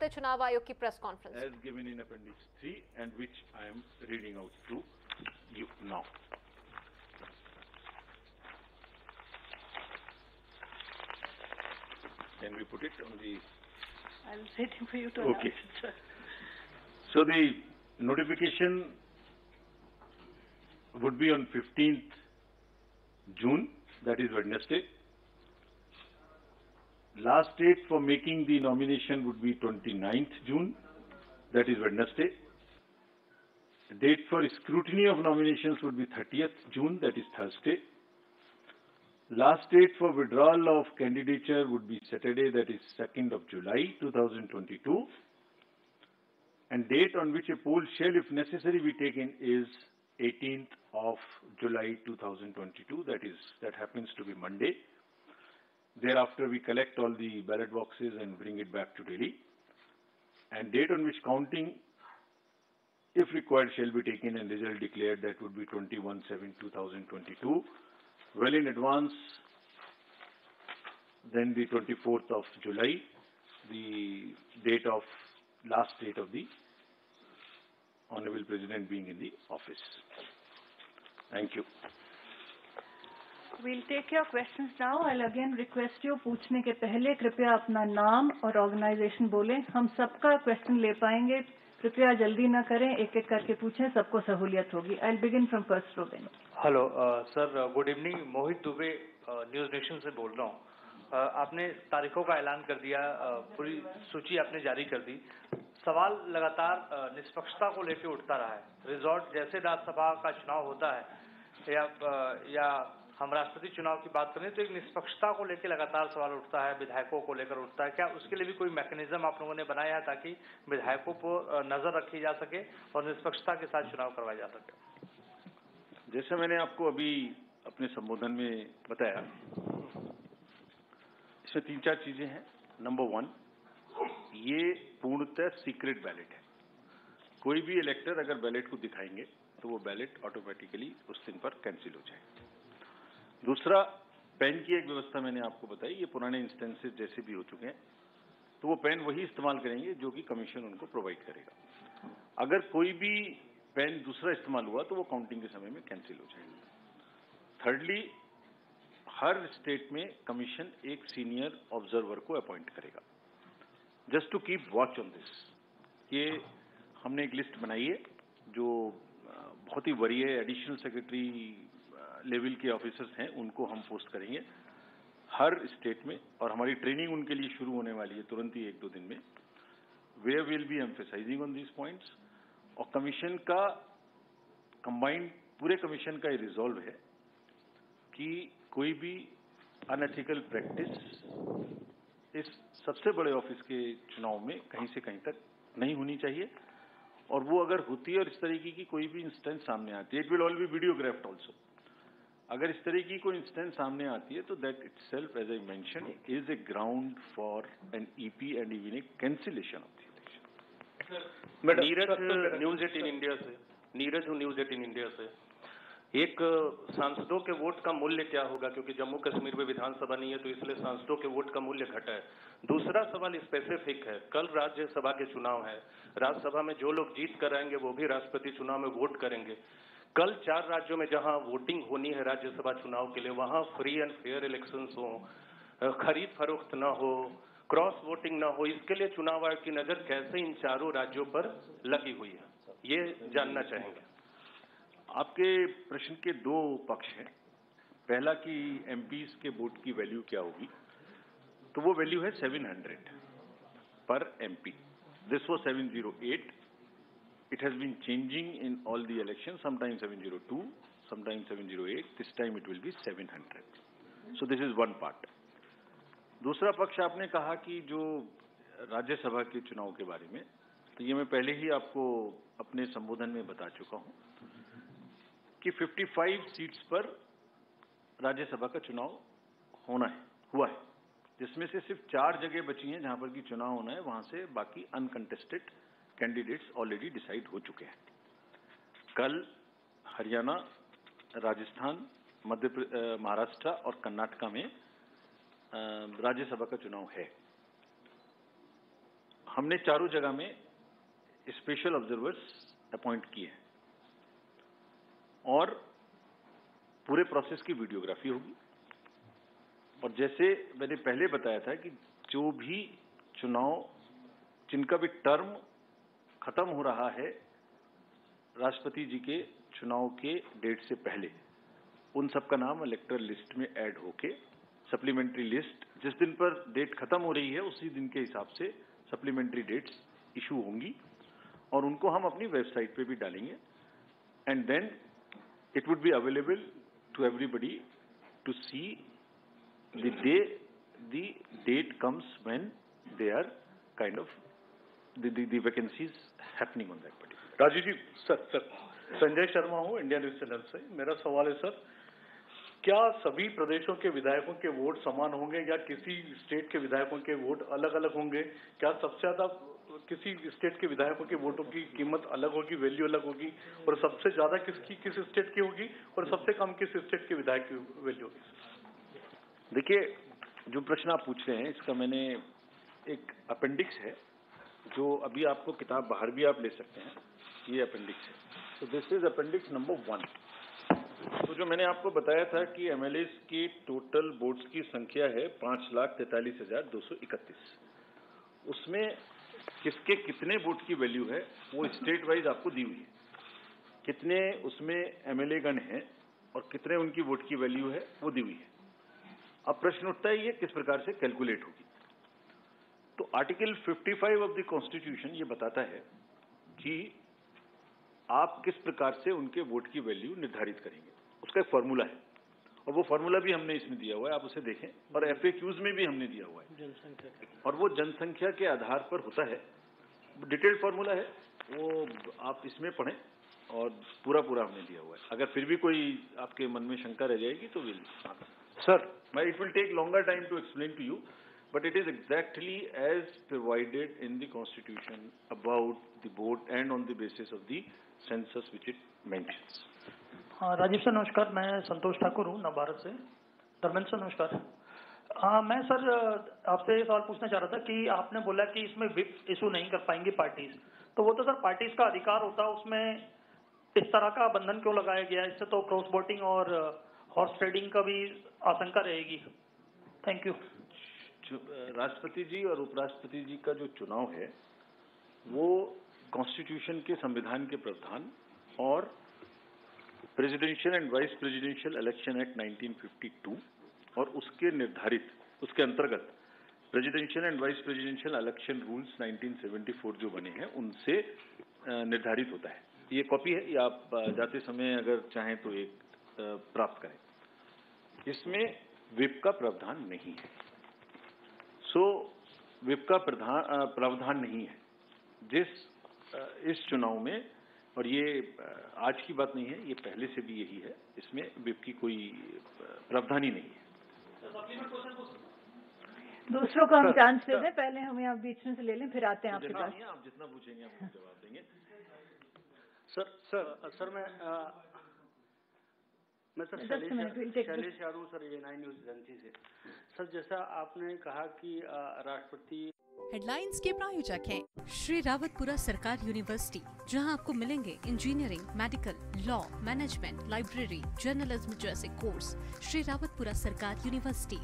हुए चुनाव आयोग की press conference. As given in Appendix 3 and which I am reading out to you now. Can we put it on the? I'm waiting for you to Okay. announce it, sir. So the notification would be on 15th June, that is Wednesday. Last date for making the nomination would be 29th June, that is Wednesday. The date for scrutiny of nominations would be 30th June, that is Thursday. Last date for withdrawal of candidature would be Saturday, that is 2nd of July 2022. And date on which a poll shall, if necessary, be taken is 18th of July 2022. That happens to be Monday. Thereafter, we collect all the ballot boxes and bring it back to Delhi. And date on which counting, if required, shall be taken and result declared, that would be 21/7/2022. Well in advance, then the 24th of July, the last date of the Honorable President being in the office. Thank you. We'll take your questions now. I'll again request you, पूछने के पहले कृपया अपना नाम और organisation बोलें। हम सबका क्वेश्चन ले पाएंगे, कृपया जल्दी ना करें, एक एक करके पूछें, सबको सहूलियत होगी। I'll begin from first row then. Hello sir, good evening. Mohit Dubey, news nation से बोल रहा हूँ। आपने तारीखों का ऐलान कर दिया, पूरी सूची आपने जारी कर दी। सवाल लगातार निष्पक्षता को लेकर उठता रहा है। रिजॉर्ट जैसे राज्यसभा का चुनाव होता है या हम राष्ट्रपति चुनाव की बात करें तो एक निष्पक्षता को लेकर लगातार सवाल उठता है, विधायकों को लेकर उठता है। क्या उसके लिए भी कोई मैकेनिज्म आप लोगों ने बनाया है ताकि विधायकों पर नजर रखी जा सके और निष्पक्षता के साथ चुनाव करवाया जा सके? जैसे मैंने आपको अभी अपने संबोधन में बताया, इसमें 3-4 चीजें हैं। नंबर 1, ये पूर्णतः सीक्रेट बैलेट है। कोई भी इलेक्टर अगर बैलेट को दिखाएंगे तो वो बैलेट ऑटोमेटिकली उस दिन पर कैंसिल हो जाएगा। दूसरा, पेन की एक व्यवस्था मैंने आपको बताई, ये पुराने इंस्टेंसेस जैसे भी हो चुके हैं, तो वो पेन वही इस्तेमाल करेंगे जो कि कमीशन उनको प्रोवाइड करेगा। अगर कोई भी पेन दूसरा इस्तेमाल हुआ तो वो काउंटिंग के समय में कैंसिल हो जाएगा। थर्डली, हर स्टेट में कमीशन एक सीनियर ऑब्जर्वर को अपॉइंट करेगा, just to keep watch on this. ये हमने एक लिस्ट बनाई है जो बहुत ही वरीय एडिशनल सेक्रेटरी लेवल के ऑफिसर्स हैं, उनको हम पोस्ट करेंगे हर स्टेट में, और हमारी ट्रेनिंग उनके लिए शुरू होने वाली है तुरंत ही 1-2 दिन में। We will be emphasising on these points. और कमीशन का कंबाइंड, पूरे कमीशन का ये रिजॉल्व है कि कोई भी अनएथिकल प्रैक्टिस इस सबसे बड़े ऑफिस के चुनाव में कहीं से कहीं तक नहीं होनी चाहिए। और वो अगर होती है और इस तरीके की कोई भी इंस्टेंस सामने आती है, it will all be videographed also. अगर इस तरह की कोई इंस्टेंस सामने आती है तो that itself, as I mention, is a ground for an EP and even a cancellation of the election. Neeraj news 18 India से एक सांसदों के वोट का मूल्य क्या होगा, क्योंकि जम्मू कश्मीर में विधानसभा नहीं है तो इसलिए सांसदों के वोट का मूल्य घटा है। दूसरा सवाल स्पेसिफिक है, कल राज्यसभा के चुनाव है, राज्यसभा में जो लोग जीत कर आएंगे वो भी राष्ट्रपति चुनाव में वोट करेंगे। कल 4 राज्यों में जहां वोटिंग होनी है राज्यसभा चुनाव के लिए, वहां फ्री एंड फेयर इलेक्शंस हो, खरीद फरोख्त न हो, क्रॉस वोटिंग न हो, इसके लिए चुनाव आयोग की नजर कैसे इन चारों राज्यों पर लगी हुई है, ये जानना चाहेंगे। आपके प्रश्न के 2 पक्ष हैं। पहला कि एमपीज के वोट की वैल्यू क्या होगी, तो वो वैल्यू है 700 पर MP. This was 708। It has been changing in all the elections, sometimes 702, sometimes 708, this time it will be 700. So this is one part. दूसरा पक्ष आपने कहा कि जो राज्यसभा के चुनाव के बारे में, तो ये मैं पहले ही आपको अपने संबोधन में बता चुका हूं कि 55 सीट्स पर राज्यसभा का चुनाव हुआ है, जिसमें से सिर्फ 4 जगह बची हैं जहां पर कि चुनाव होना है, वहां से बाकी अनकंटेस्टेड कैंडिडेट्स ऑलरेडी डिसाइड हो चुके हैं। कल हरियाणा, राजस्थान, महाराष्ट्र और कर्नाटका में राज्यसभा का चुनाव है। हमने चारों जगह में स्पेशल ऑब्जर्वर्स अपॉइंट किए हैं और पूरे प्रोसेस की वीडियोग्राफी होगी। और जैसे मैंने पहले बताया था कि जो भी चुनाव जिनका भी टर्म खत्म हो रहा है राष्ट्रपति जी के चुनाव के डेट से पहले, उन सबका नाम इलेक्टोरल लिस्ट में ऐड होके सप्लीमेंट्री लिस्ट जिस दिन पर डेट खत्म हो रही है उसी दिन के हिसाब से सप्लीमेंट्री डेट्स इशू होंगी और उनको हम अपनी वेबसाइट पे भी डालेंगे and then it would be available to everybody to see the day the that comes when they are kind of the vacancies happening on that particular. Rajiv ji, sir Sanjay Sharma हूँ India news channel से। मेरा सवाल है sir, क्या सभी प्रदेशों के विधायकों के वोट समान होंगे या किसी स्टेट के विधायकों के वोट अलग अलग होंगे? क्या सबसे ज्यादा किसी स्टेट के विधायकों के वोटों की कीमत अलग होगी, वैल्यू अलग होगी, और सबसे ज्यादा किस स्टेट की होगी और सबसे कम किस स्टेट के विधायक की वैल्यू होगी? देखिए, जो प्रश्न आप पूछ रहे हैं इसका मैंने एक अपेंडिक्स है जो अभी आपको किताब बाहर भी आप ले सकते हैं, ये अपेंडिक्स है। तो दिस इज अपेंडिक्स नंबर 1। तो जो मैंने आपको बताया था कि एमएलएस की टोटल वोट्स की संख्या है 5,43,231। उसमें किसके कितने वोट की वैल्यू है वो स्टेट वाइज आपको दी हुई है। कितने उसमें एमएलए गण हैं और कितने उनकी वोट की वैल्यू है वो दी हुई है। अब प्रश्न उठता है ये किस प्रकार से कैलकुलेट होगी। तो आर्टिकल 55 ऑफ द कॉन्स्टिट्यूशन ये बताता है कि आप किस प्रकार से उनके वोट की वैल्यू निर्धारित करेंगे। उसका एक फॉर्मूला है और वो फॉर्मूला भी हमने इसमें दिया हुआ है, आप उसे देखें, और FAQs में भी हमने दिया हुआ है और वो जनसंख्या के आधार पर होता है। डिटेल्ड फॉर्मूला है, वो आप इसमें पढ़ें और पूरा हमने दिया हुआ है। अगर फिर भी कोई आपके मन में शंका रह जाएगी तो will sir it will take longer time to explain to you, but it is exactly as provided in the constitution about the vote and on the basis of the census which it mentions. हाँ, Rajiv sir नमस्कार, मैं संतोष ठाकुर हूँ नवभारत से। Dharmendra sir नमस्कार। हाँ, मैं sir आपसे सवाल पूछना चाह रहा था कि आपने बोला कि इसमें विप इशू नहीं कर पाएंगी पार्टीज, तो वो तो सर पार्टीज का अधिकार होता है, उसमें इस तरह का बंधन क्यों लगाया गया? इससे तो क्रॉस वोटिंग और हॉर्स ट्रेडिंग का भी आशंका रहेगी। Thank you. राष्ट्रपति जी और उपराष्ट्रपति जी का जो चुनाव है वो कॉन्स्टिट्यूशन के संविधान के प्रावधान और presidential and vice presidential election act 1952 और उसके अंतर्गत presidential and vice presidential election rules 1974 जो बने हैं उनसे निर्धारित होता है। ये कॉपी है, ये आप जाते समय अगर चाहें तो एक प्राप्त करें। इसमें विप का प्रावधान नहीं है। विप का प्रावधान नहीं है इस चुनाव में, और ये आज की बात नहीं है, ये पहले से भी यही है। इसमें विप की कोई प्रावधान ही नहीं है। दूसरों को हम चांस दे दें, पहले हम यहाँ बीच में से ले लें, फिर आते हैं आपके पास। आप जितना पूछेंगे हम जवाब देंगे। सर मैं sir Shailesh Yadav sir A9 news agency से। सर जैसा आपने कहा कि राष्ट्रपति हेडलाइंस के प्रायोजक हैं श्री रावतपुरा सरकार यूनिवर्सिटी, जहां आपको मिलेंगे engineering, medical, law, management, library, journalism जैसे कोर्स। श्री रावतपुरा सरकार यूनिवर्सिटी